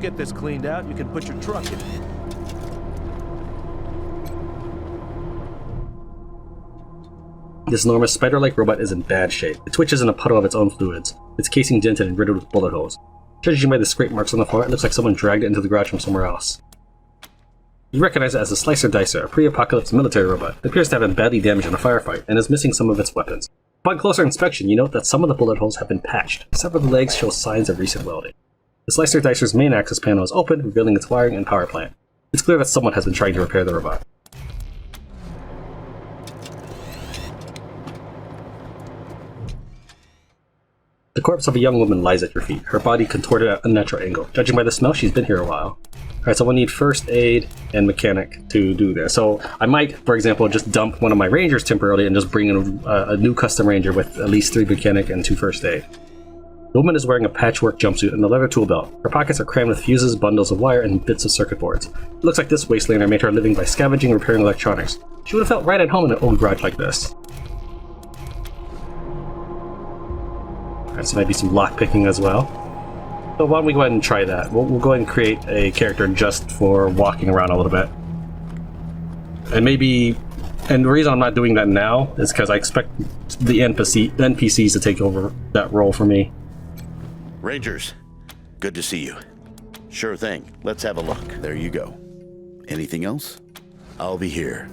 get this cleaned out, you can put your truck in. This enormous spider-like robot is in bad shape. It twitches in a puddle of its own fluids, its casing dented and riddled with bullet holes. Judging by the scrape marks on the floor, it looks like someone dragged it into the garage from somewhere else. You recognize it as a Slicer Dicer, a pre-apocalypse military robot. It appears to have been badly damaged in a firefight, and is missing some of its weapons. Upon closer inspection, you note that some of the bullet holes have been patched. Several of the legs show signs of recent welding. The Slicer Dicer's main access panel is open, revealing its wiring and power plant. It's clear that someone has been trying to repair the robot. The corpse of a young woman lies at your feet, her body contorted at a unnatural angle. Judging by the smell, she's been here a while. Alright, so we'll need first aid and mechanic to do this. So I might, for example, just dump one of my rangers temporarily and just bring in a new custom ranger with at least 3 mechanic and 2 first aid. The woman is wearing a patchwork jumpsuit and a leather tool belt. Her pockets are crammed with fuses, bundles of wire, and bits of circuit boards. It looks like this Wastelander made her living by scavenging and repairing electronics. She would have felt right at home in an old garage like this. Alright, so maybe some lockpicking as well. So why don't we go ahead and try that? We'll go ahead and create a character just for walking around a little bit. And the reason I'm not doing that now is because I expect the NPCs to take over that role for me. Rangers, good to see you. Sure thing, let's have a look. There you go. Anything else? I'll be here.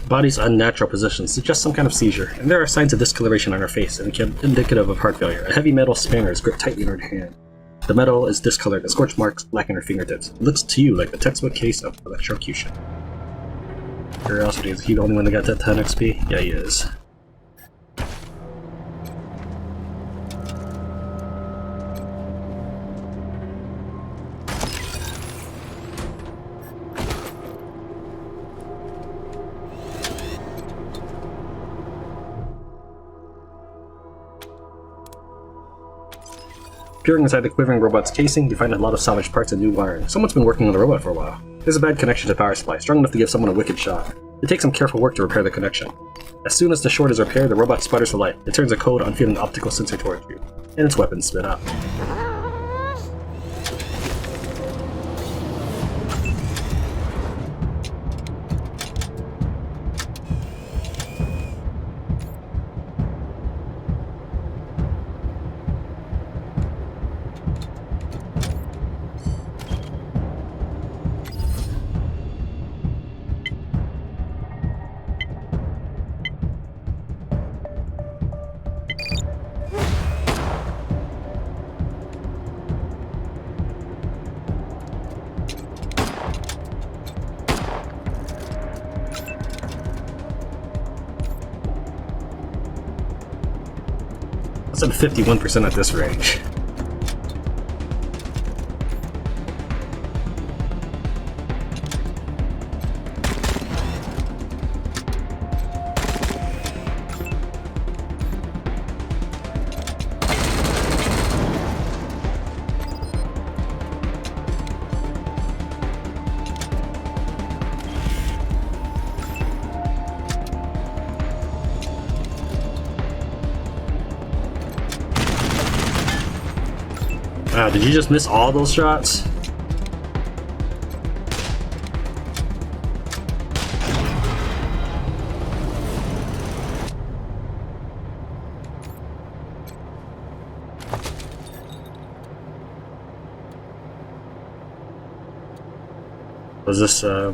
Body's unnatural position suggests some kind of seizure, and there are signs of discoloration on her face, indicative of heart failure. A heavy metal spanner is gripped tightly in her hand. The metal is discolored and scorch marks blacken her fingertips. It looks to you like the textbook case of electrocution. Curiosity, is he the only one that got that 10 XP? Yeah, he is. Peering inside the quivering robot's casing, you find a lot of salvaged parts and new wiring. Someone's been working on the robot for a while. There's a bad connection to the power supply, strong enough to give someone a wicked shock. It takes some careful work to repair the connection. As soon as the short is repaired, the robot sputters to life. It turns a code on feeling an optical sensor towards you, and its weapons spin up. That's at 51% at this range. Wow, did you just miss all those shots? Was this a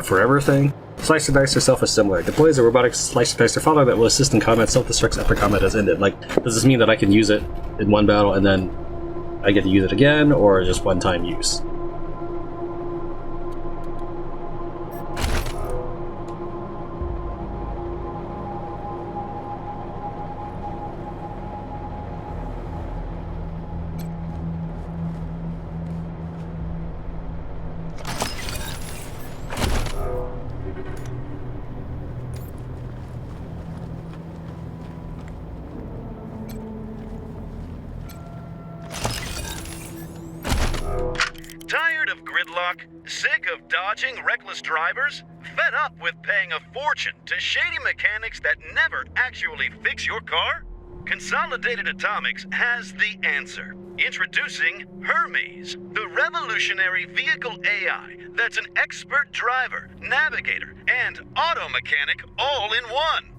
forever thing? Slicer Dicer self-assembler. Deploys a robotic Slicer Dicer follower that will assist in combat. Self-destructs after combat has ended. Like, does this mean that I can use it in one battle and then I get to use it again, or just one-time use? of gridlock? Sick of dodging reckless drivers? Fed up with paying a fortune to shady mechanics that never actually fix your car? Consolidated Atomics has the answer. Introducing Hermes, the revolutionary vehicle AI that's an expert driver, navigator, and auto mechanic all in one.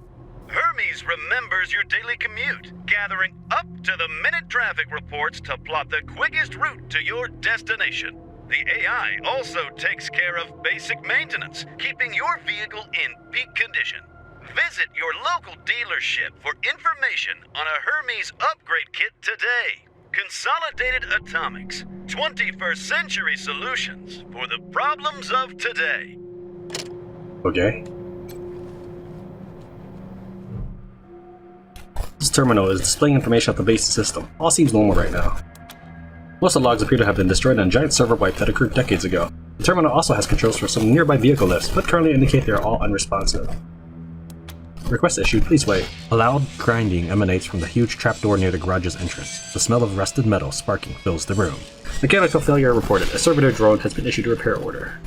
Hermes remembers your daily commute, gathering up-to-the-minute traffic reports to plot the quickest route to your destination. The AI also takes care of basic maintenance, keeping your vehicle in peak condition. Visit your local dealership for information on a Hermes upgrade kit today. Consolidated Atomics, 21st century solutions for the problems of today. Okay. This terminal is displaying information of the base system. All seems normal right now. Most of the logs appear to have been destroyed in a giant server wipe that occurred decades ago. The terminal also has controls for some nearby vehicle lifts, but currently indicate they are all unresponsive. Request issued, please wait. A loud grinding emanates from the huge trapdoor near the garage's entrance. The smell of rusted metal sparking fills the room. Mechanical failure reported. A servitor drone has been issued a repair order.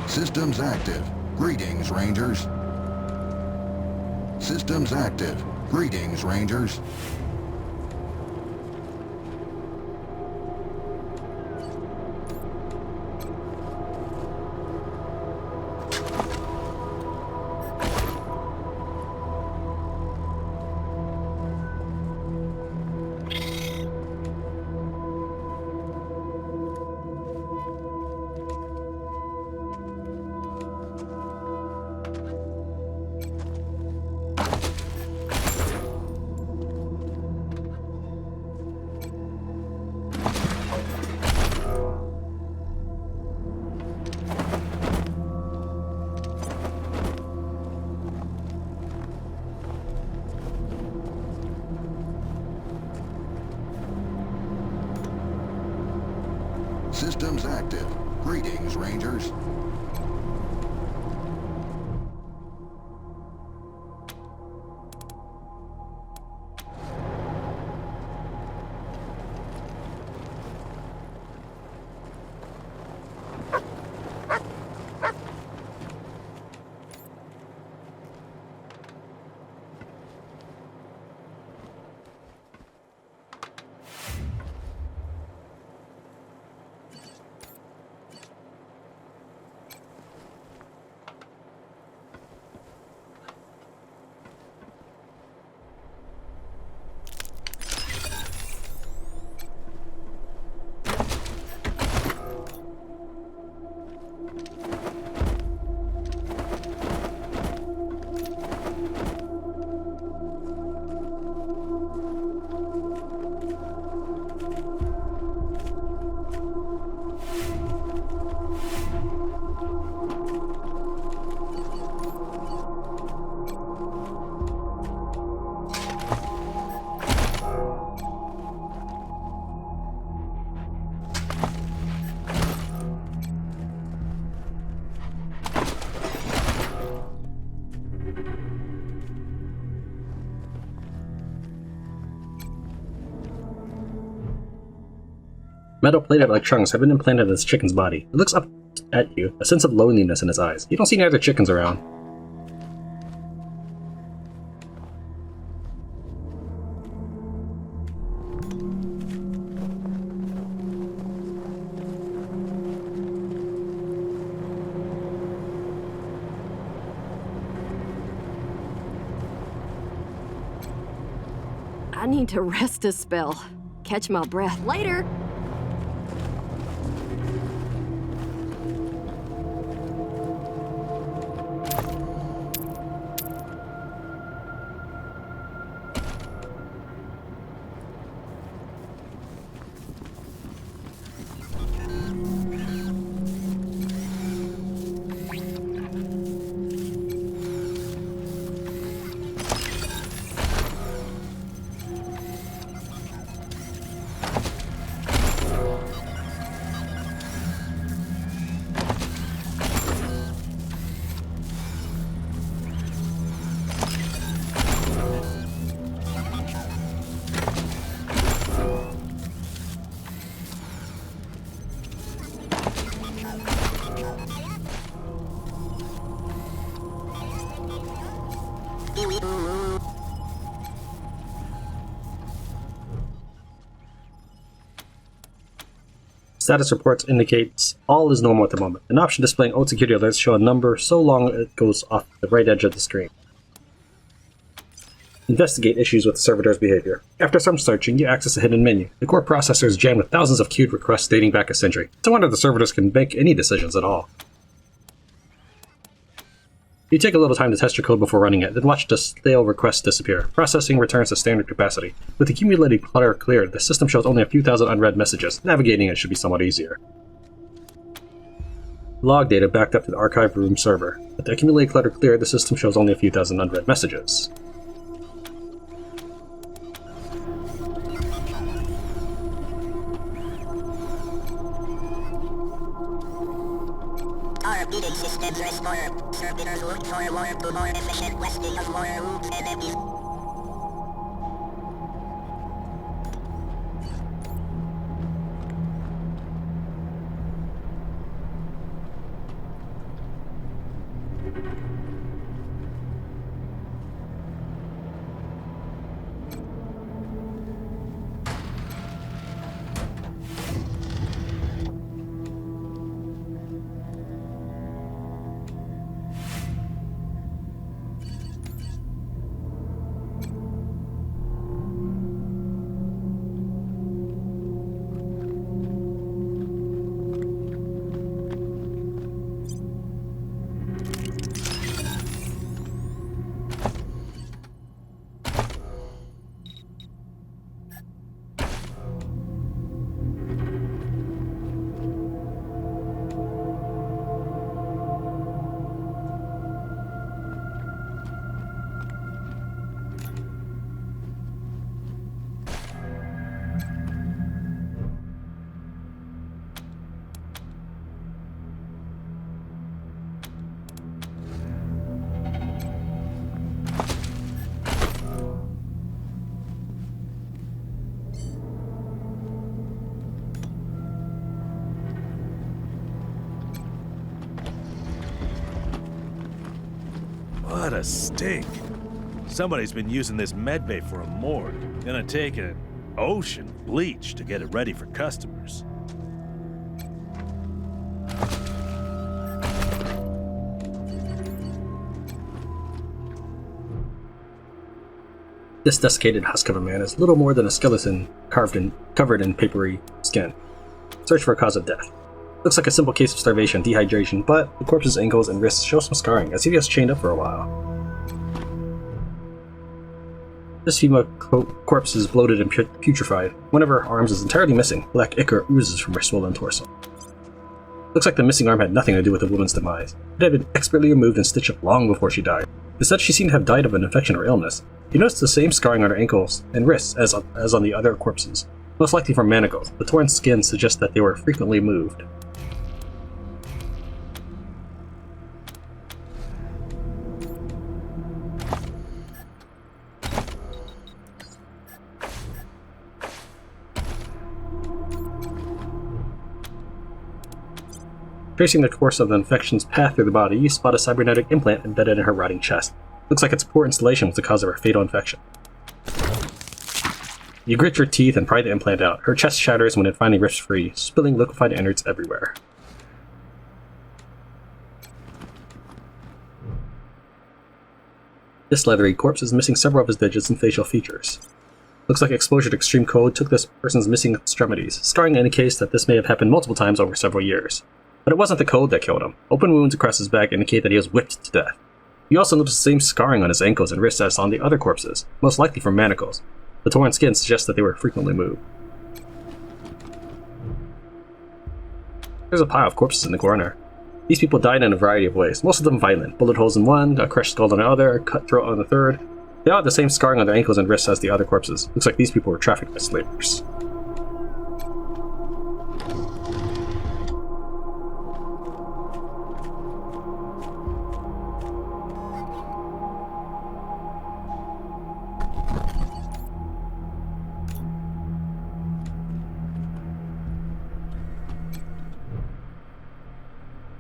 Systems active. Greetings, Rangers. Systems active. Greetings, Rangers. Systems active. Greetings, Rangers. Metal plated electronics have been implanted in this chicken's body. It looks up at you, a sense of loneliness in its eyes. You don't see any other chickens around. I need to rest a spell. Catch my breath later. Status reports indicates all is normal at the moment. An option displaying old security alerts show a number so long it goes off the right edge of the screen. Investigate issues with the servitor's behavior. After some searching, you access a hidden menu. The core processor is jammed with thousands of queued requests dating back a century. It's a wonder the servitors can make any decisions at all. You take a little time to test your code before running it, then watch the stale requests disappear. Processing returns to standard capacity. With accumulated clutter cleared, the system shows only a few thousand unread messages. Navigating it should be somewhat easier. Log data backed up to the archive room server. With the accumulated clutter cleared, the system shows only a few thousand unread messages. Our bidding systems restore. Servitors look forward to more efficient westing of more routes and enemies. What a stink. Somebody's been using this medbay for a morgue. Gonna take an ocean bleach to get it ready for customers. This desiccated husk of a man is little more than a skeleton covered in papery skin. Search for a cause of death. Looks like a simple case of starvation, dehydration, but the corpse's ankles and wrists show some scarring, as if he was chained up for a while. This female corpse is bloated and putrefied. One of her arms is entirely missing. Black ichor oozes from her swollen torso. Looks like the missing arm had nothing to do with the woman's demise. It had been expertly removed and stitched up long before she died. Instead, she seemed to have died of an infection or illness. You notice the same scarring on her ankles and wrists as on the other corpses, most likely from manacles. The torn skin suggests that they were frequently moved. Tracing the course of the infection's path through the body, you spot a cybernetic implant embedded in her rotting chest. Looks like its poor installation was the cause of her fatal infection. You grit your teeth and pry the implant out. Her chest shatters when it finally rips free, spilling liquefied innards everywhere. This leathery corpse is missing several of his digits and facial features. Looks like exposure to extreme cold took this person's missing extremities. Scarring indicates that this may have happened multiple times over several years. But it wasn't the cold that killed him. Open wounds across his back indicate that he was whipped to death. You also notice the same scarring on his ankles and wrists as on the other corpses, most likely from manacles. The torn skin suggests that they were frequently moved. There's a pile of corpses in the corner. These people died in a variety of ways, most of them violent. Bullet holes in one, a crushed skull on the other, a cut throat on the third. They all had the same scarring on their ankles and wrists as the other corpses. Looks like these people were trafficked by slavers.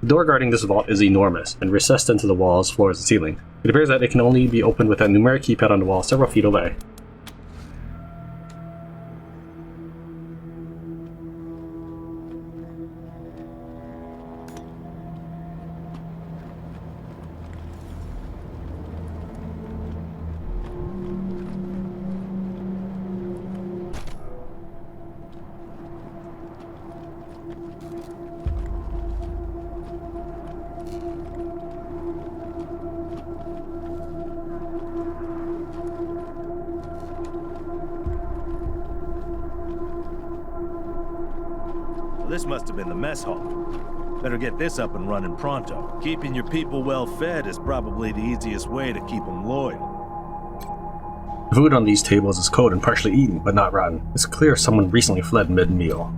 The door guarding this vault is enormous and recessed into the walls, floors, and ceiling. It appears that it can only be opened with a numeric keypad on the wall several feet away. Well, this must have been the mess hall. Better get this up and running pronto. Keeping your people well fed is probably the easiest way to keep them loyal. The food on these tables is cold and partially eaten, but not rotten. It's clear someone recently fled mid-meal.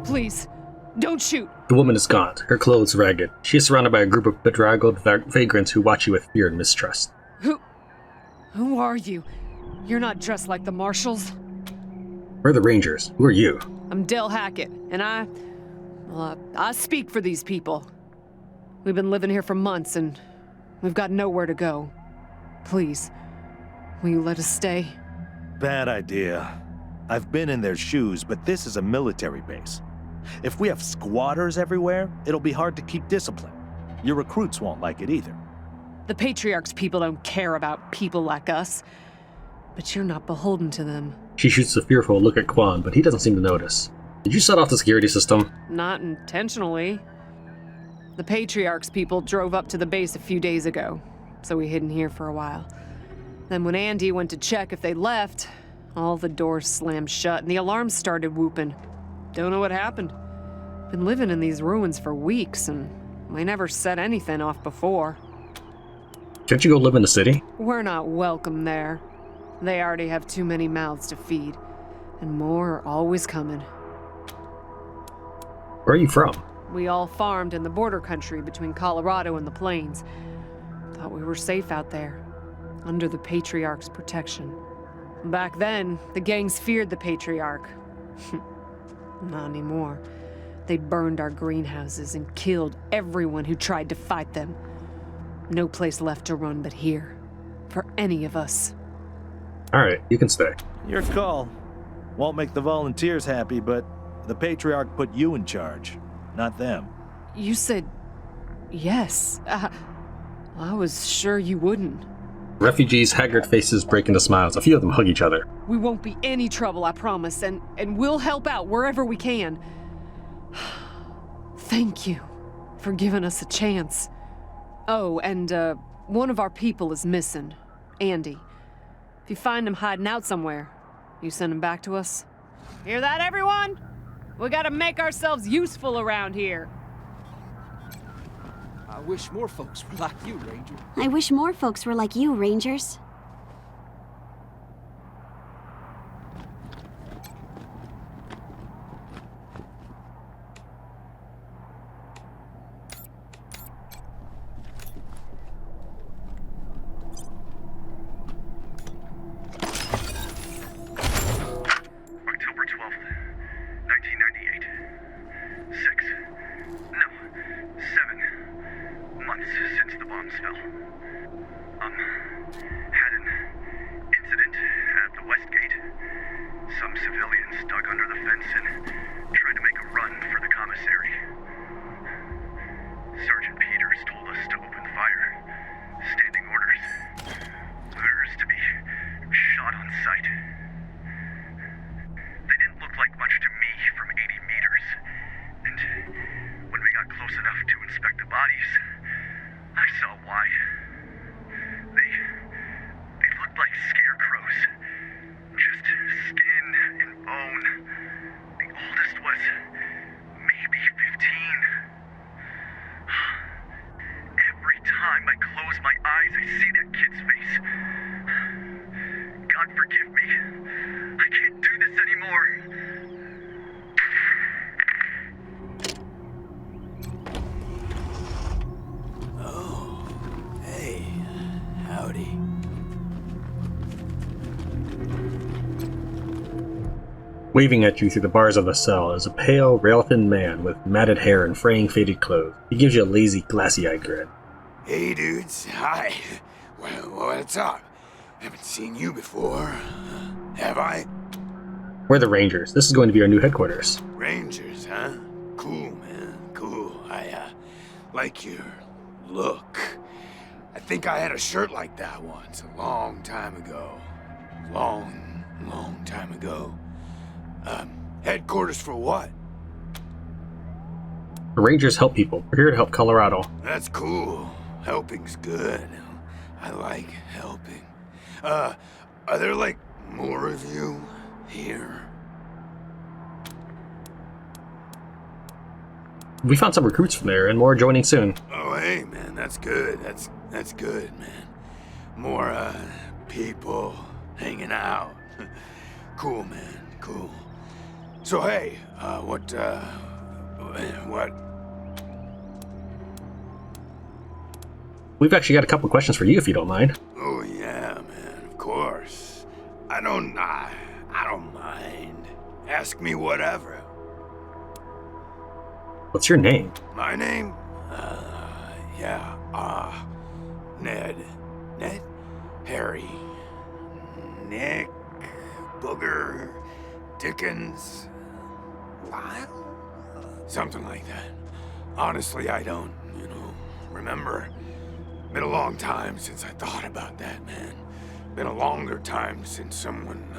Please, don't shoot. The woman is gaunt, her clothes ragged. She is surrounded by a group of bedraggled vagrants who watch you with fear and mistrust. Who are you? You're not dressed like the Marshals. We're the Rangers. Who are you? I'm Del Hackett, and I speak for these people. We've been living here for months, and we've got nowhere to go. Please, will you let us stay? Bad idea. I've been in their shoes, but this is a military base. If we have squatters everywhere, it'll be hard to keep discipline. Your recruits won't like it either. The Patriarch's people don't care about people like us. But you're not beholden to them. She shoots a fearful look at Kwon, but he doesn't seem to notice. Did you set off the security system? Not intentionally. The Patriarch's people drove up to the base a few days ago, so we hid in here for a while. Then when Andy went to check if they left, all the doors slammed shut and the alarms started whooping. Don't know what happened. Been living in these ruins for weeks and we never set anything off before. Can't you go live in the city? We're not welcome there. They already have too many mouths to feed, and more are always coming. Where are you from? We all farmed in the border country between Colorado and the plains. Thought we were safe out there, under the Patriarch's protection. Back then, the gangs feared the Patriarch. Not anymore. They burned our greenhouses and killed everyone who tried to fight them. No place left to run but here, for any of us. Alright, you can stay. Your call. Won't make the volunteers happy, but the Patriarch put you in charge, not them. You said yes. I was sure you wouldn't. Refugees' haggard faces break into smiles. A few of them hug each other. We won't be any trouble, I promise, and we'll help out wherever we can. Thank you for giving us a chance. Oh, and one of our people is missing, Andy. If you find him hiding out somewhere, you send him back to us. Hear that, everyone? We gotta make ourselves useful around here. I wish more folks were like you, Ranger. I wish more folks were like you, Rangers. October 12th, 1998. 7 months since the bombs fell. Had an incident at the West Gate. Some civilians dug under the fence and tried to make a run for the commissary. Sergeant Peters told us to open fire. Standing orders. Others to be shot on sight. They didn't look like much to me from 80 meters. And when we got close enough to inspect the bodies, I saw why. They looked like scarecrows. Just skin and bone. The oldest was maybe 15. Every time I close my eyes, I see that kid's face. God forgive me. I can't do this anymore. Oh, hey, howdy. Waving at you through the bars of the cell is a pale, rail-thin man with matted hair and fraying, faded clothes. He gives you a lazy, glassy-eyed grin. Hey, dudes. Hi. Well, what's up? Haven't seen you before. Have I? We're the Rangers. This is going to be our new headquarters. Rangers, huh? Cool, man. Cool. I like your look. I think I had a shirt like that once, a long time ago. Long time ago. Headquarters for what? The Rangers help people. We're here to help Colorado. That's cool. Helping's good. I like helping. Are there, like, more of you here? We found some recruits from there, and more joining soon. Oh, hey, man, that's good. That's good, man. More, people hanging out. Cool, man, cool. So, hey, what? We've actually got a couple questions for you, if you don't mind. Oh, yeah, man, of course. I don't mind. Ask me whatever. What's your name? My name? Ned. Harry. Nick. Booger. Dickens. Lyle? Something like that. Honestly, I don't, remember. Been a long time since I thought about that, man. Been a longer time since someone,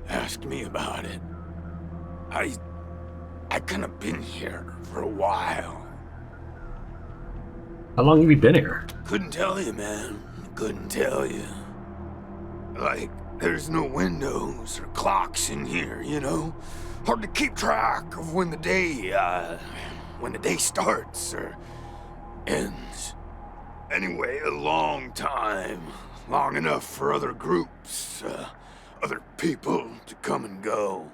asked me about it. I kind of been here for a while. How long have you been here? Couldn't tell you, man. Couldn't tell you. Like, there's no windows or clocks in here, Hard to keep track of when the day starts or ends. Anyway, a long time. Long enough for other groups, other people to come and go.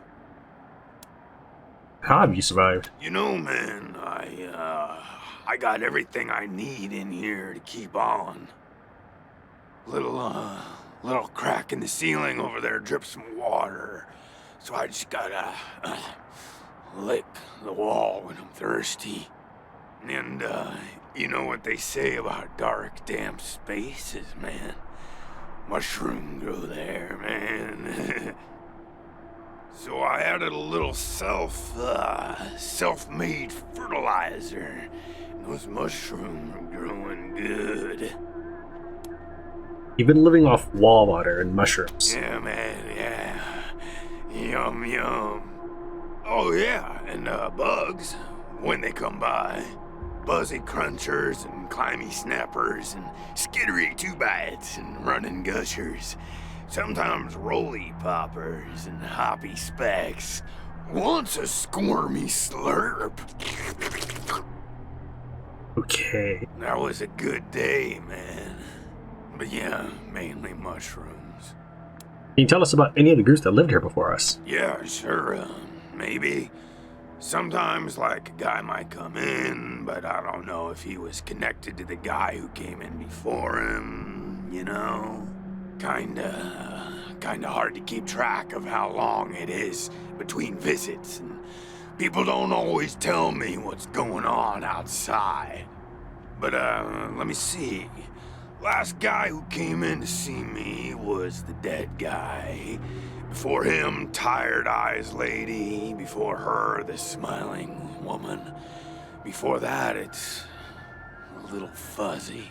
How have you survived? Man, I got everything I need in here to keep on. Little crack in the ceiling over there drips some water. So I just gotta lick the wall when I'm thirsty. And, you know what they say about dark, damp spaces, man. Mushroom grow there, man. So I added a little self-made fertilizer. Those mushrooms are growing good. You've been living off wall water and mushrooms. Yeah, man, yeah. Yum, yum. Oh, yeah, and bugs, when they come by. Buzzy crunchers and climby snappers and skittery two-bites and running gushers. Sometimes roly poppers and hoppy specks. Once a squirmy slurp. Okay. That was a good day, man. But yeah, mainly mushrooms. Can you tell us about any of the groups that lived here before us? Yeah, sure, maybe. Sometimes, like, a guy might come in, but I don't know if he was connected to the guy who came in before him, Kinda hard to keep track of how long it is between visits, and people don't always tell me what's going on outside. But, let me see. Last guy who came in to see me was the dead guy. Before him, Tired Eyes Lady. Before her, the Smiling Woman. Before that, it's a little fuzzy.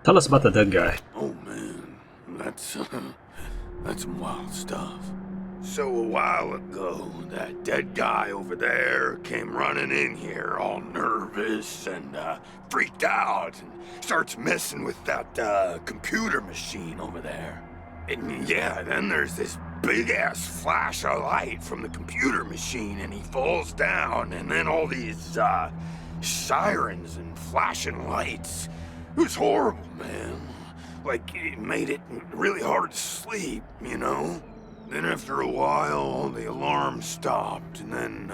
Tell us about the dead guy. Oh, man. That's some wild stuff. So a while ago, that dead guy over there came running in here all nervous and freaked out and starts messing with that computer machine over there. And yeah, then there's this big-ass flash of light from the computer machine and he falls down and then all these sirens and flashing lights. It was horrible, man. Like, it made it really hard to sleep, Then after a while, the alarm stopped, and then,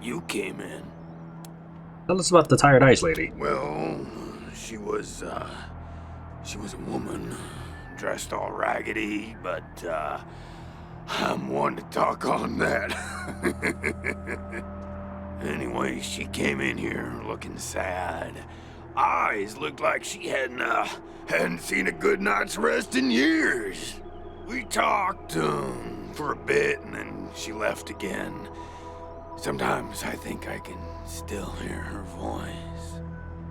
you came in. Tell us about the Tired Eyes Lady. Well, she was a woman, dressed all raggedy, but, I'm one to talk on that. Anyway, she came in here looking sad. Eyes looked like she hadn't seen a good night's rest in years. We talked for a bit, and then she left again. Sometimes I think I can still hear her voice.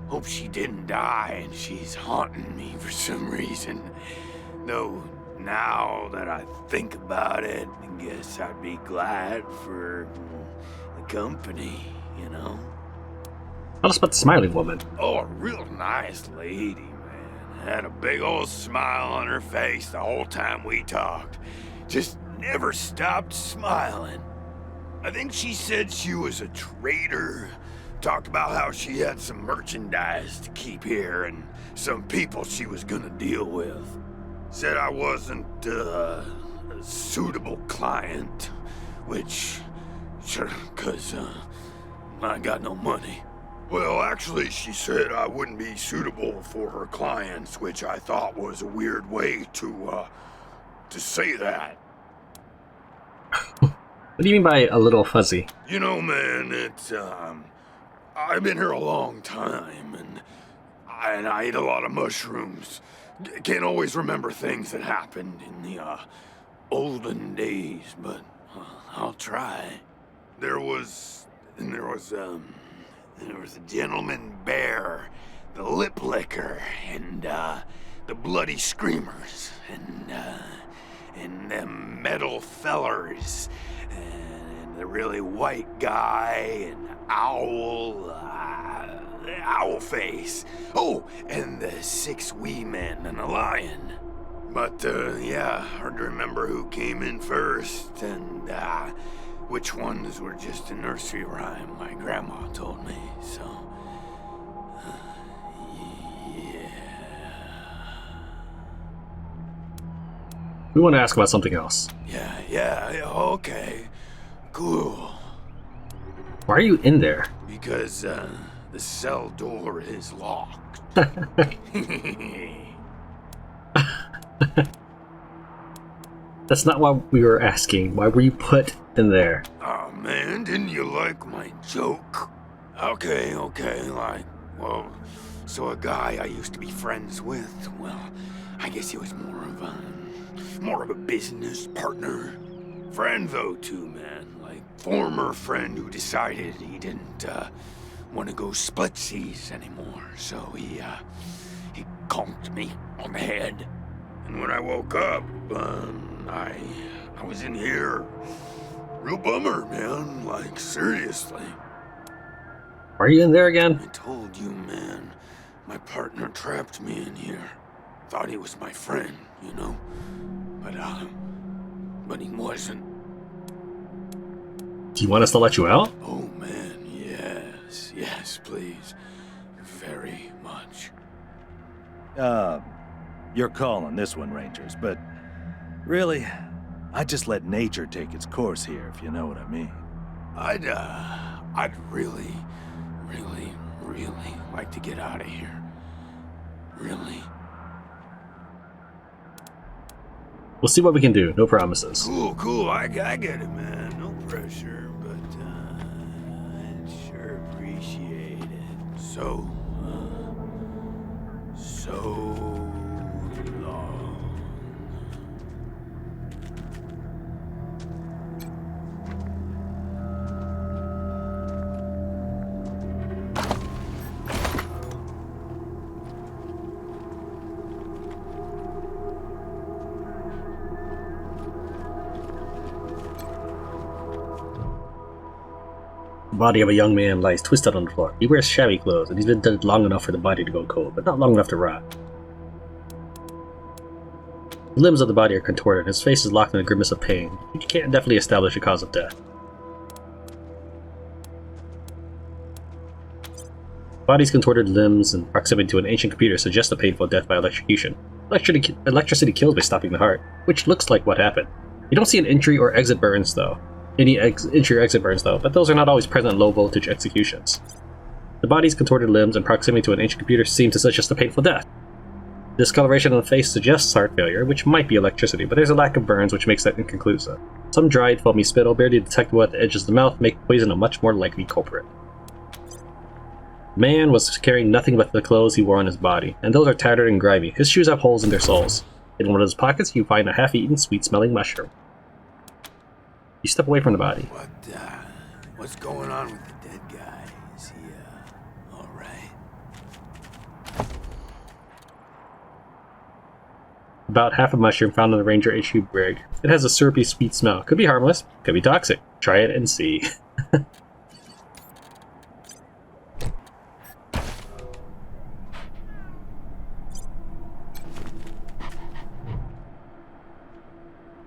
Hope she didn't die and she's haunting me for some reason. Though, now that I think about it, I guess I'd be glad for the company, you know? Tell us about the smiling woman. Oh, a real nice lady, man. Had a big old smile on her face the whole time we talked. Just never stopped smiling. I think she said she was a trader. Talked about how she had some merchandise to keep here and some people she was gonna deal with. Said I wasn't a suitable client, which, sure, 'cause I got no money. Well, actually, she said I wouldn't be suitable for her clients, which I thought was a weird way to say that. What do you mean by a little fuzzy? You know, man, it's, I've been here a long time, and I eat a lot of mushrooms. Can't always remember things that happened in the, olden days, but I'll try. There was a gentleman bear, the lip licker, and, the bloody screamers, and them metal fellers, and the really white guy, and owl face. Oh, and the 6 wee men and a lion. But, yeah, hard to remember who came in first, and, which ones were just a nursery rhyme my grandma told me, so... yeah... We want to ask about something else. Yeah, okay. Cool. Why are you in there? Because, the cell door is locked. That's not what we were asking. Why were you put in there? Oh man, didn't you like my joke? Okay, like, well, so a guy I used to be friends with, well, I guess he was more of a business partner. Friend though too, man, like former friend who decided he didn't, want to go splitsies anymore, so he conked me on the head. And when I woke up, I was in here. Real bummer, man, like, seriously. Are you in there again? I told you, man, my partner trapped me in here. Thought he was my friend, you know? But he wasn't. Do you want us to let you out? Oh, man, yes, please. Very much. Your call on this one, Rangers, but really, I just let nature take its course here, if you know what I mean. I'd really like to get out of here. Really. We'll see what we can do. No promises. Cool. I get it, man. No pressure, but I'd sure appreciate it. So long. The body of a young man lies twisted on the floor. He wears shabby clothes, and he's been dead long enough for the body to go cold, but not long enough to rot. The limbs of the body are contorted, and his face is locked in a grimace of pain. You can't definitely establish a cause of death. The body's contorted limbs and proximity to an ancient computer suggest a painful death by electrocution. Electricity kills by stopping the heart, which looks like what happened. You don't see an entry or exit burns, though. Entry or exit burns, though, but those are not always present in low-voltage executions. The body's contorted limbs and proximity to an ancient computer seem to suggest a painful death. Discoloration on the face suggests heart failure, which might be electricity, but there's a lack of burns, which makes that inconclusive. Some dried, foamy spittle, barely detectable at the edges of the mouth, make poison a much more likely culprit. Man was carrying nothing but the clothes he wore on his body, and those are tattered and grimy. His shoes have holes in their soles. In one of his pockets, you find a half-eaten, sweet-smelling mushroom. You step away from the body. What's going on with the dead guy? Is he, alright? About half a mushroom found in the Ranger HQ brig. It has a syrupy, sweet smell. Could be harmless, could be toxic. Try it and see.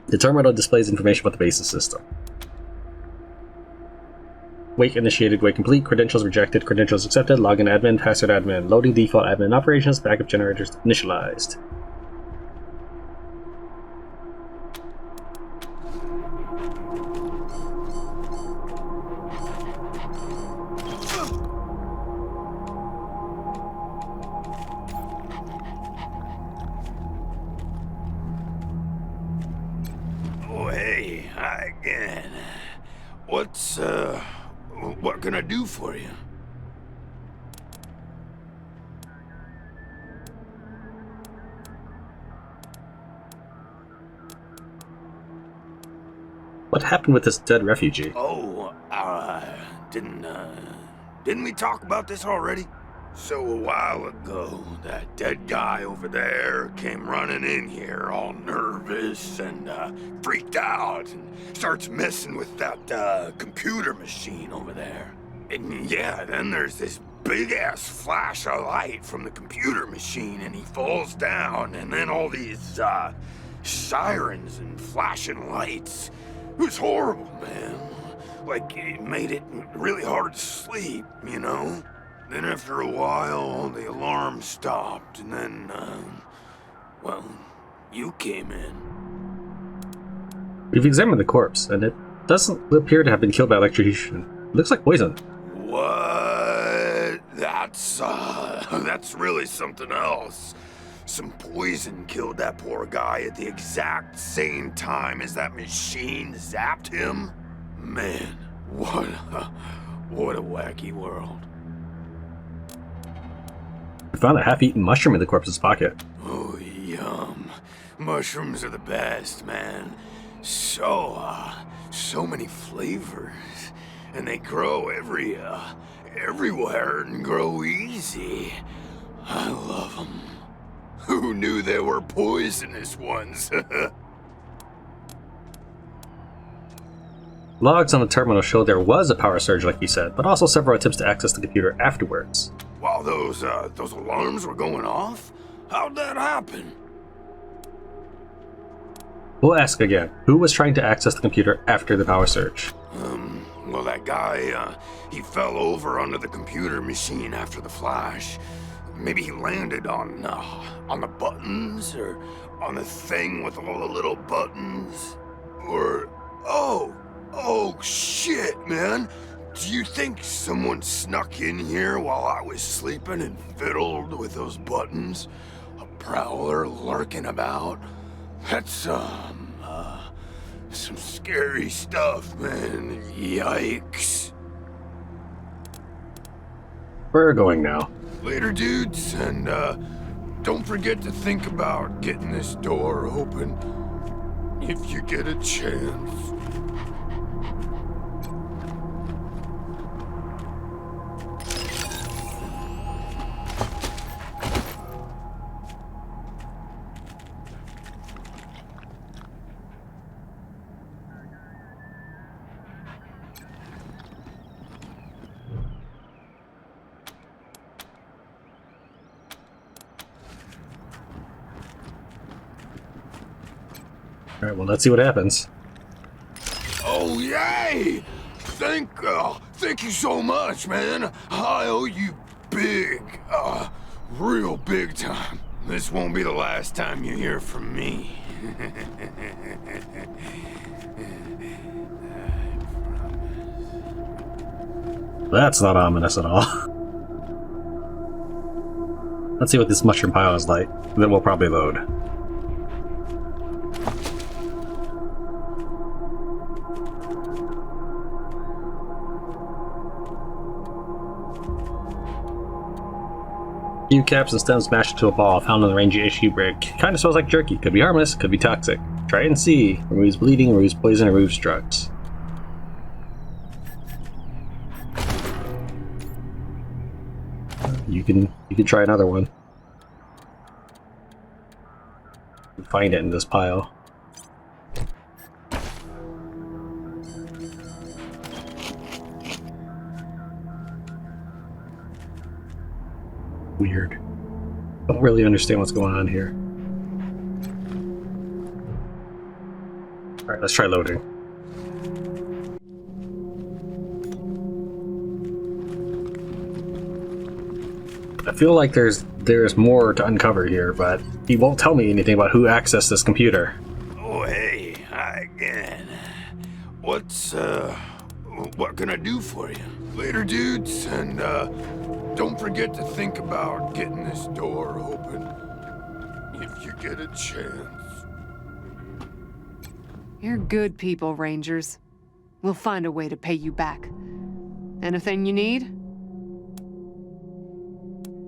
The terminal displays information about the basis system. Wake initiated, wake complete, credentials rejected, credentials accepted, login admin, password admin, loading default admin operations, backup generators initialized. Oh, hey, hi again. What can I do for you? What happened with this dead refugee? Oh, didn't we talk about this already? So a while ago, that dead guy over there came running in here all nervous and freaked out and starts messing with that computer machine over there. And yeah, then there's this big-ass flash of light from the computer machine and he falls down and then all these sirens and flashing lights. It was horrible, man. Like, it made it really hard to sleep, you know? Then after a while, the alarm stopped, and then, well, you came in. We've examined the corpse, and it doesn't appear to have been killed by electrocution. It looks like poison. What? That's really something else. Some poison killed that poor guy at the exact same time as that machine zapped him? Man, what a wacky world. We found a half-eaten mushroom in the corpse's pocket. Oh, yum. Mushrooms are the best, man. So many flavors. And they grow everywhere and grow easy. I love them. Who knew there were poisonous ones? Logs on the terminal show there was a power surge, like you said, but also several attempts to access the computer afterwards. While those alarms were going off? How'd that happen? We'll ask again. Who was trying to access the computer after the power surge? Well, that guy, he fell over under the computer machine after the flash. Maybe he landed on the buttons, or on the thing with all the little buttons. Or, oh shit, man. Do you think someone snuck in here while I was sleeping and fiddled with those buttons? A prowler lurking about? That's some scary stuff, man. Yikes. We're going now. Later, dudes, and don't forget to think about getting this door open if you get a chance. Alright, well, let's see what happens. Oh, yay! Thank you so much, man. I owe you big, real big time. This won't be the last time you hear from me. That's not ominous at all. Let's see what this mushroom pile is like. Then we'll probably load. Few caps and stems mashed into a ball found on the rangy HQ brick. Kinda smells like jerky. Could be harmless, could be toxic. Try it and see. Removes bleeding, removes poison, removes drugs. You can try another one. Find it in this pile. Weird. Don't really understand what's going on here. Alright, let's try loading. I feel like there's more to uncover here, but he won't tell me anything about who accessed this computer. Oh, hey, hi again. What can I do for you? Later, dudes, and, don't forget to think about getting this door open if you get a chance. You're good people, Rangers. We'll find a way to pay you back. Anything you need?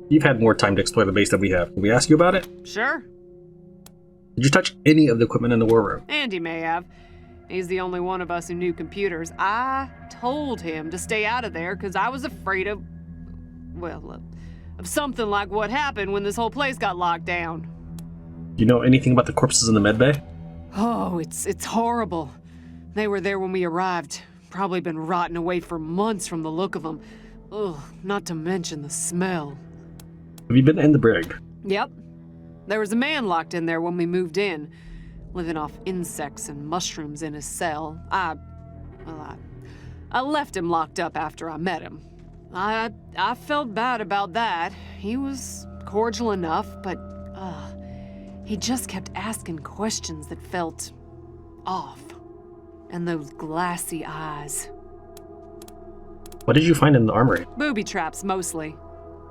You've had more time to explore the base than we have. Can we ask you about it? Sure. Did you touch any of the equipment in the war room? Andy may have. He's the only one of us who knew computers. I told him to stay out of there because I was afraid of, well, of something like what happened when this whole place got locked down. Do you know anything about the corpses in the medbay? Oh, it's horrible. They were there when we arrived. Probably been rotting away for months from the look of them. Ugh, not to mention the smell. Have you been in the brig? Yep. There was a man locked in there when we moved in, living off insects and mushrooms in his cell. I left him locked up after I met him. I felt bad about that. He was cordial enough, but he just kept asking questions that felt off. And those glassy eyes. What did you find in the armory? Booby traps, mostly.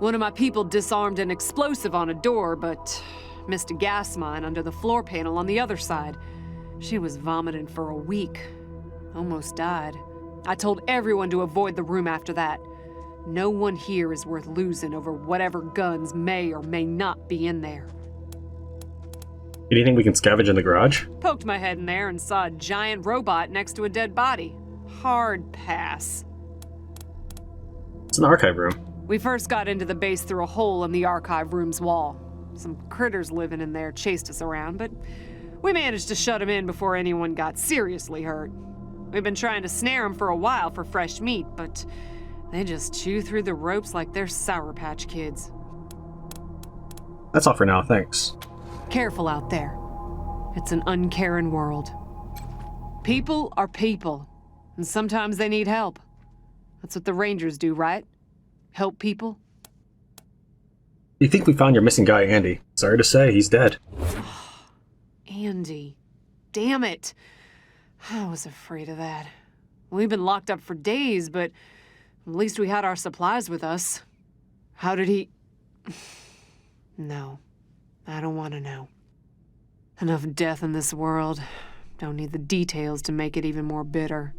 One of my people disarmed an explosive on a door, but missed a gas mine under the floor panel on the other side. She was vomiting for a week. Almost died. I told everyone to avoid the room after that. No one here is worth losing over whatever guns may or may not be in there. Anything we can scavenge in the garage? Poked my head in there and saw a giant robot next to a dead body. Hard pass. It's an archive room. We first got into the base through a hole in the archive room's wall. Some critters living in there chased us around, but we managed to shut them in before anyone got seriously hurt. We've been trying to snare them for a while for fresh meat, but they just chew through the ropes like they're Sour Patch Kids. That's all for now, thanks. Careful out there. It's an uncaring world. People are people, and sometimes they need help. That's what the Rangers do, right? Help people? You think we found your missing guy, Andy? Sorry to say, he's dead. Andy. Damn it. I was afraid of that. We've been locked up for days, but at least we had our supplies with us. How did he... No. I don't want to know. Enough death in this world. Don't need the details to make it even more bitter.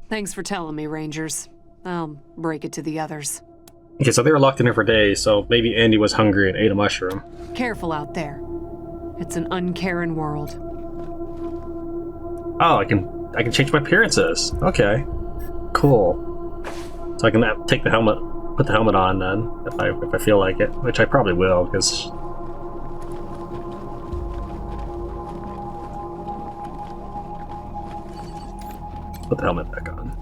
Thanks for telling me, Rangers. I'll break it to the others. Okay, so they were locked in here for days, so maybe Andy was hungry and ate a mushroom. Careful out there. It's an uncaring world. Oh, I can change my appearances. Okay. Cool. So I can take the helmet, put the helmet on then, if I feel like it, which I probably will, because... Put the helmet back on.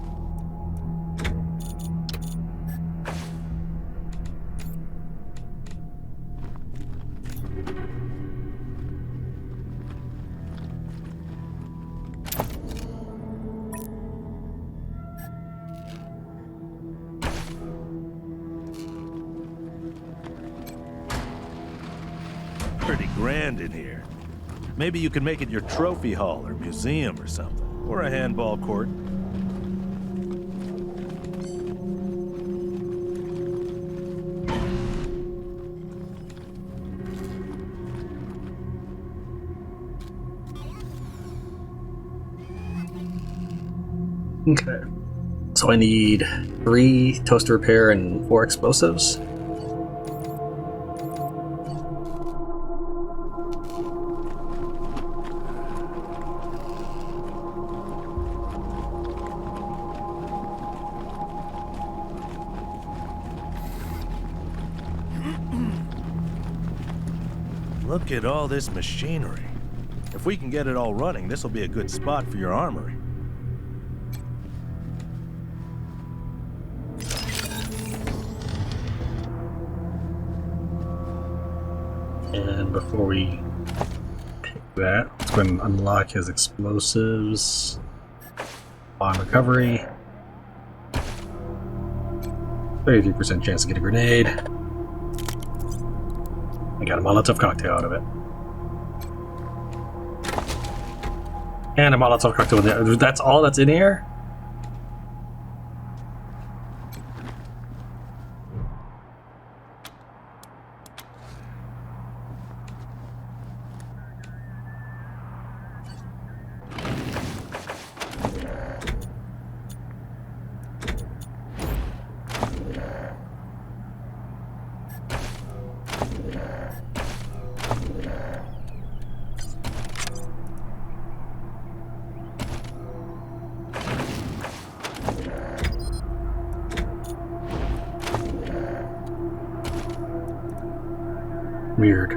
Pretty grand in here. Maybe you can make it your trophy hall or museum or something. Or a handball court. Okay. So I need 3 toaster repair and 4 explosives. Look at all this machinery. If we can get it all running, this will be a good spot for your armory. And before we pick that, let's go ahead and unlock his explosives on recovery. 33% chance to get a grenade. I got a Molotov cocktail out of it. And a Molotov cocktail in there. That's all that's in here? Weird.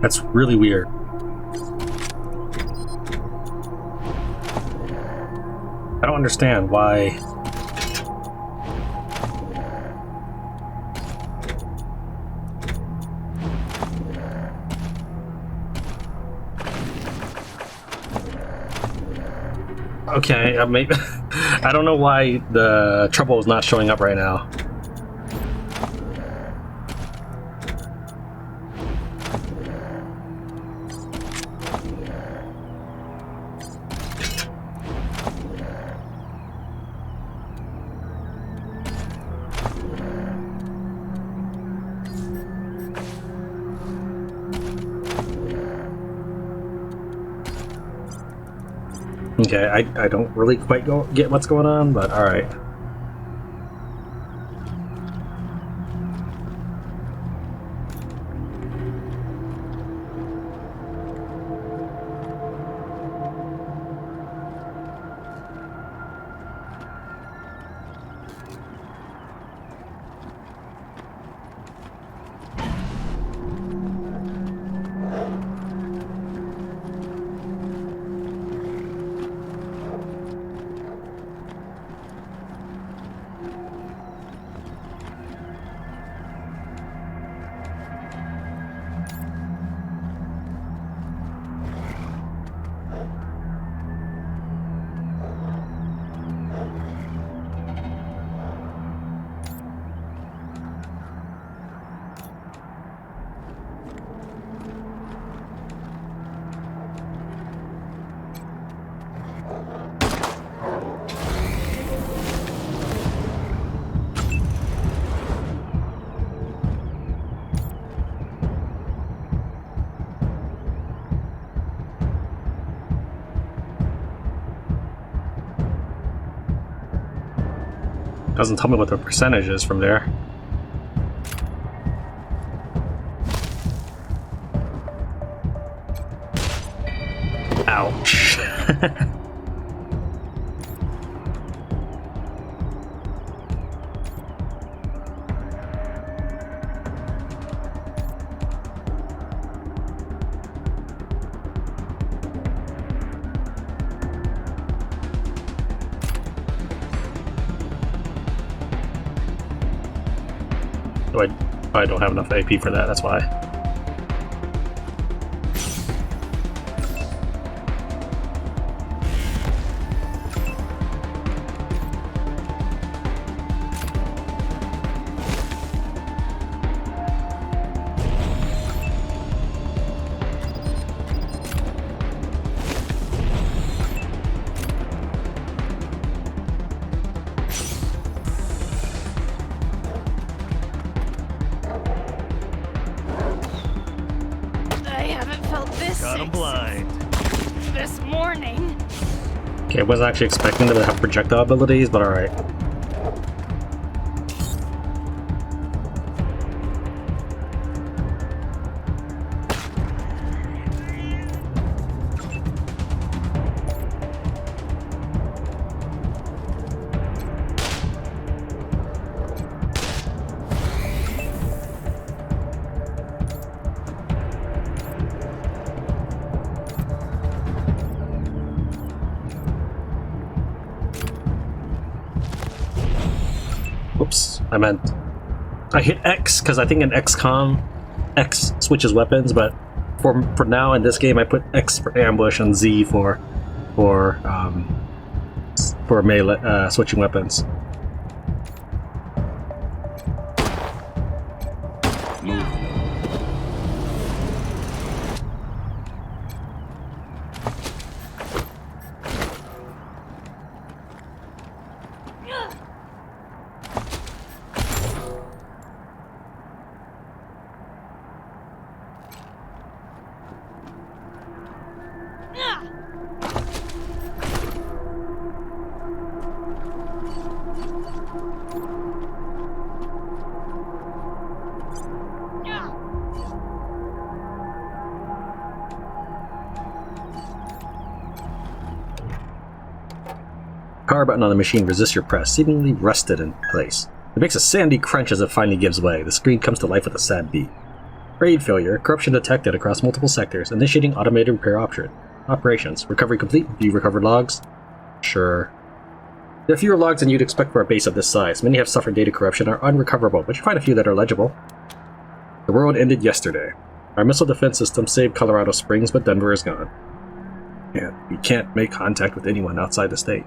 That's really weird. I don't understand why. Okay, maybe. I don't know why the trouble is not showing up right now. Okay, I don't really quite get what's going on, but alright. Doesn't tell me what the percentage is from there. Ouch. I don't have enough AP for that, that's why. got him blind. This morning. Okay, I wasn't actually expecting them to have projectile abilities, but alright. Oops, I hit X because I think in XCOM, X switches weapons, but for now in this game I put X for ambush and Z for melee switching weapons. Power button on the machine resists your press, seemingly rusted in place. It makes a sandy crunch as it finally gives way. The screen comes to life with a sad beat. Raid failure. Corruption detected across multiple sectors. Initiating automated repair operations. Recovery complete. View recovered logs. Sure. There are fewer logs than you'd expect for a base of this size. Many have suffered data corruption and are unrecoverable, but you find a few that are legible. The world ended yesterday. Our missile defense system saved Colorado Springs, but Denver is gone. And we can't make contact with anyone outside the state.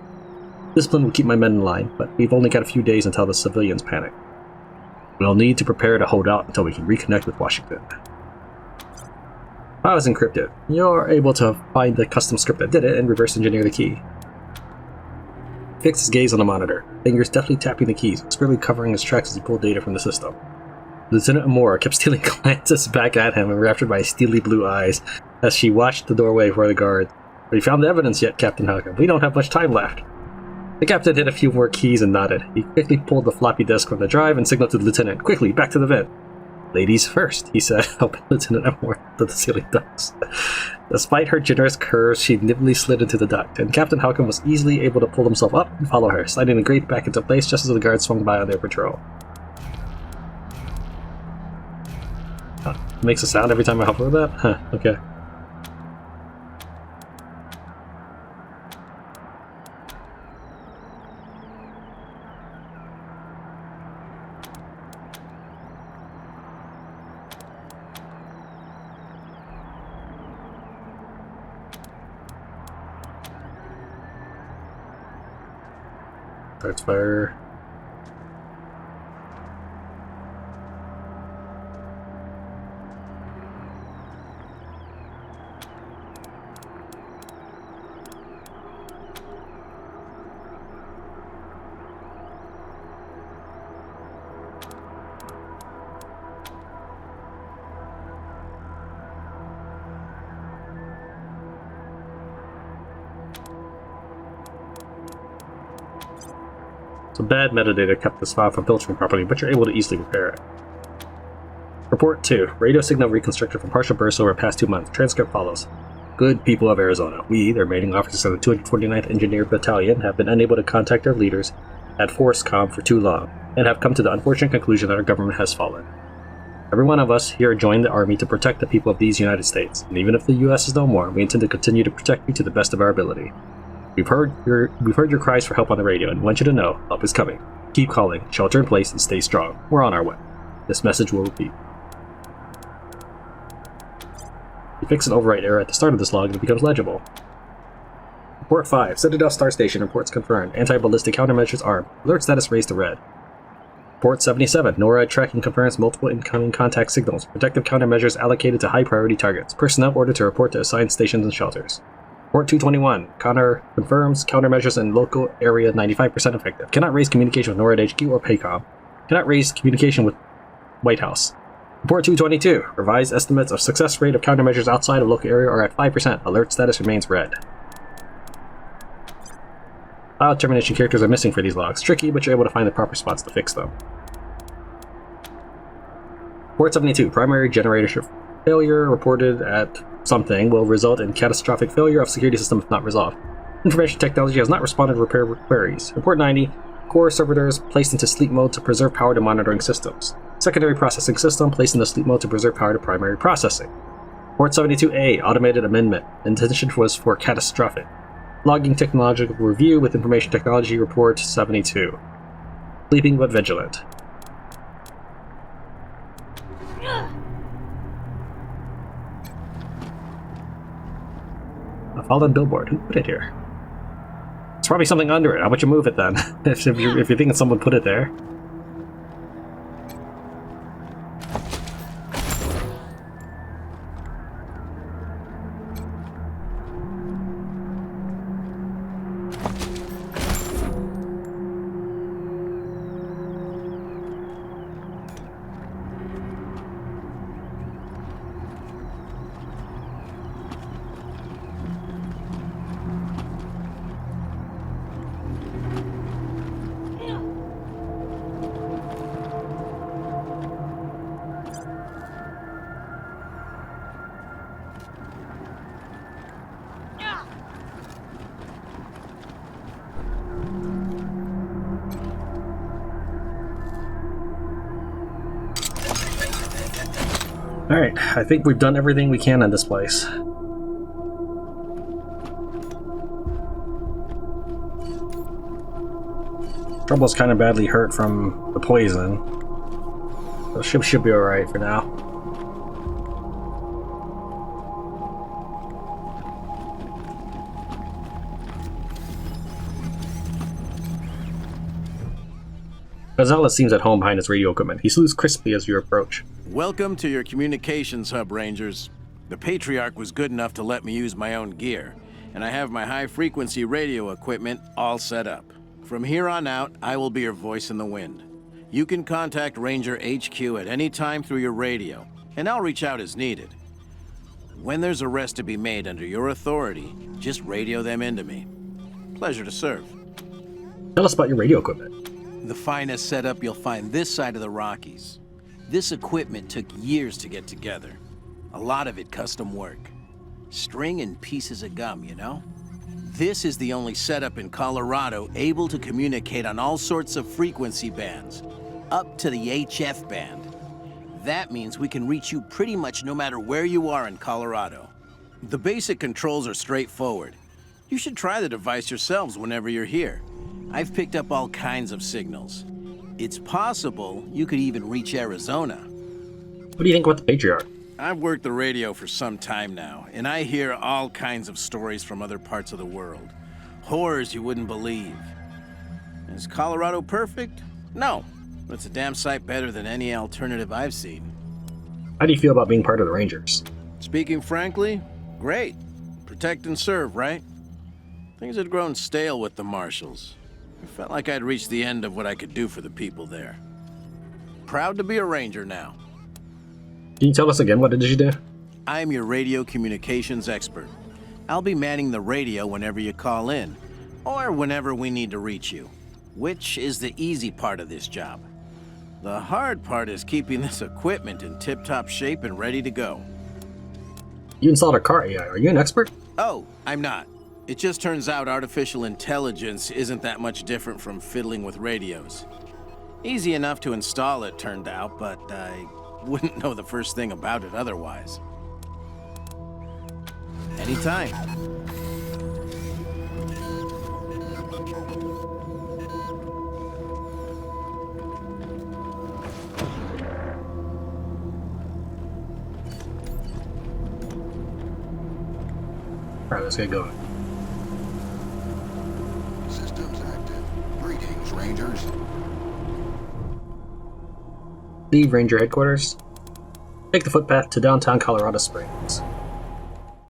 Discipline will keep my men in line, but we've only got a few days until the civilians panic. We'll need to prepare to hold out until we can reconnect with Washington. File is encrypted. You're able to find the custom script that did it and reverse engineer the key. Fix his gaze on the monitor, fingers deftly tapping the keys, squarely covering his tracks as he pulled data from the system. Lieutenant Amora kept stealing glances back at him, enraptured by his steely blue eyes, as she watched the doorway for the guard. Have you found the evidence yet, Captain Halcom? We don't have much time left. The captain hit a few more keys and nodded. He quickly pulled the floppy disk from the drive and signaled to the lieutenant, "Quickly, back to the vent." "Ladies first," he said, helping Lieutenant Amora to the ceiling ducts. Despite her generous curves, she nimbly slid into the duct, and Captain Halcom was easily able to pull himself up and follow her, sliding the grate back into place just as the guards swung by on their patrol. It makes a sound every time I hover with that? Huh, okay. Starts fire. So bad metadata kept this file from filtering properly, but you're able to easily repair it. Report 2. Radio signal reconstructed from partial bursts over the past 2 months. Transcript follows. Good people of Arizona. We, the remaining officers of the 249th Engineer Battalion, have been unable to contact our leaders at FORCECOM for too long, and have come to the unfortunate conclusion that our government has fallen. Every one of us here joined the Army to protect the people of these United States, and even if the U.S. is no more, we intend to continue to protect you to the best of our ability. We've heard your cries for help on the radio, and want you to know, help is coming. Keep calling, shelter in place, and stay strong. We're on our way. This message will repeat. You fix an overwrite error at the start of this log, and it becomes legible. Report 5. Citadel Star Station. Reports confirmed. Anti-ballistic countermeasures armed. Alert status raised to red. Report 77. NORAD tracking confirms multiple incoming contact signals. Protective countermeasures allocated to high-priority targets. Personnel ordered to report to assigned stations and shelters. Report 221. Connor confirms countermeasures in local area 95% effective. Cannot raise communication with NORAD HQ or PACOM. Cannot raise communication with White House. Report 222. Revised estimates of success rate of countermeasures outside of local area are at 5%. Alert status remains red. File termination characters are missing for these logs. Tricky, but you're able to find the proper spots to fix them. Report 72. Primary generator failure reported at something will result in catastrophic failure of security system if not resolved. Information technology has not responded to repair queries. Report 90. Core servitors placed into sleep mode to preserve power to monitoring systems. Secondary processing system placed into sleep mode to preserve power to primary processing. Report 72A. Automated amendment. Intention was for catastrophic. Logging technological review with information technology report 72. Sleeping but vigilant. A fallen billboard. Who put it here? It's probably something under it. How about you move it then? if you're thinking someone put it there. Alright, I think we've done everything we can in this place. Trouble's kind of badly hurt from the poison. The ship should be alright for now. Gonzalez seems at home behind his radio equipment. He salutes crisply as you approach. Welcome to your communications hub, Rangers. The Patriarch was good enough to let me use my own gear, and I have my high-frequency radio equipment all set up. From here on out, I will be your voice in the wind. You can contact Ranger HQ at any time through your radio, and I'll reach out as needed. When there's arrests to be made under your authority, just radio them into me. Pleasure to serve. Tell us about your radio equipment. The finest setup you'll find this side of the Rockies. This equipment took years to get together. A lot of it custom work. String and pieces of gum, you know? This is the only setup in Colorado able to communicate on all sorts of frequency bands, up to the HF band. That means we can reach you pretty much no matter where you are in Colorado. The basic controls are straightforward. You should try the device yourselves whenever you're here. I've picked up all kinds of signals. It's possible you could even reach Arizona. What do you think about the Patriarch? I've worked the radio for some time now, and I hear all kinds of stories from other parts of the world. Horrors you wouldn't believe. Is Colorado perfect? No, but it's a damn sight better than any alternative I've seen. How do you feel about being part of the Rangers? Speaking frankly, great. Protect and serve, right? Things had grown stale with the Marshals. I felt like I'd reached the end of what I could do for the people there. Proud to be a Ranger now. Can you tell us again what it is you do? I'm your radio communications expert. I'll be manning the radio whenever you call in, or whenever we need to reach you, which is the easy part of this job. The hard part is keeping this equipment in tip-top shape and ready to go. You installed a car AI. Are you an expert? Oh, I'm not. It just turns out artificial intelligence isn't that much different from fiddling with radios. Easy enough to install, it turned out, but I wouldn't know the first thing about it otherwise. Anytime. Alright, let's get going. Systems active. Greetings, Rangers. Leave Ranger headquarters. Take the footpath to downtown Colorado Springs.